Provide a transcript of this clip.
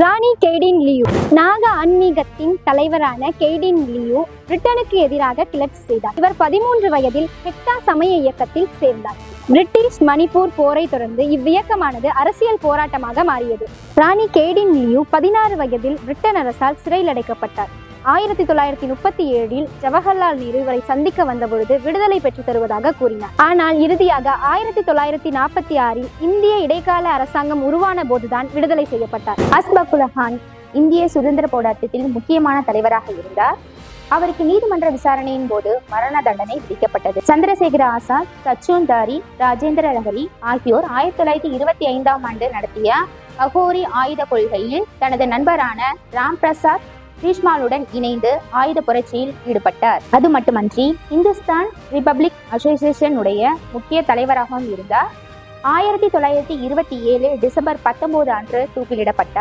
ராணி Caitlyn Liu. நாக ஆன்மீகத்தின் தலைவரான Caitlyn Liu பிரிட்டனுக்கு எதிராக கிளர்ச்சி செய்தார். இவர் 13 வயதில் ஹெக்டா சமய இயக்கத்தில் சேர்ந்தார். பிரிட்டிஷ் மணிப்பூர் போரை தொடர்ந்து இவ்வியக்கமானது அரசியல் போராட்டமாக மாறியது. ராணி கெய்டின் லியூ 16 வயதில் பிரிட்டன் அரசால் சிறையில் அடைக்கப்பட்டார். 1937இல் ஜவஹர்லால் நேரு இவரை சந்திக்க வந்தபொழுது விடுதலை பெற்று தருவதாக கூறினார். ஆனால் இறுதியாக 1946இல் இந்திய இடைக்கால அரசாங்கம் உருவான போதுதான் விடுதலை செய்யப்பட்டார். அஸ்ஃபக் உல்லா கான் இந்திய சுதந்திர போராட்டத்தில் முக்கியமான தலைவராக இருந்தார். அவருக்கு நீதிமன்ற விசாரணையின் போது மரண தண்டனை விதிக்கப்பட்டது. சந்திரசேகர ஆசாத், சச்சோந்தாரி, ராஜேந்திர லஹரி ஆகியோர் 1925ஆம் ஆண்டு நடத்திய அகோரி ஆயுத கொள்கையில் தனது நண்பரான ராம் பிரசாத் பீஷ்மாலுடன் இணைந்து ஆயுத புரட்சியில் ஈடுபட்டார். அது மட்டுமன்றி இந்துஸ்தான் ரிபப்ளிக் அசோசியேஷன் உடைய முக்கிய தலைவராகவும் இருந்தார். 1927 டிசம்பர் 19 அன்று தூக்கிலிடப்பட்டார்.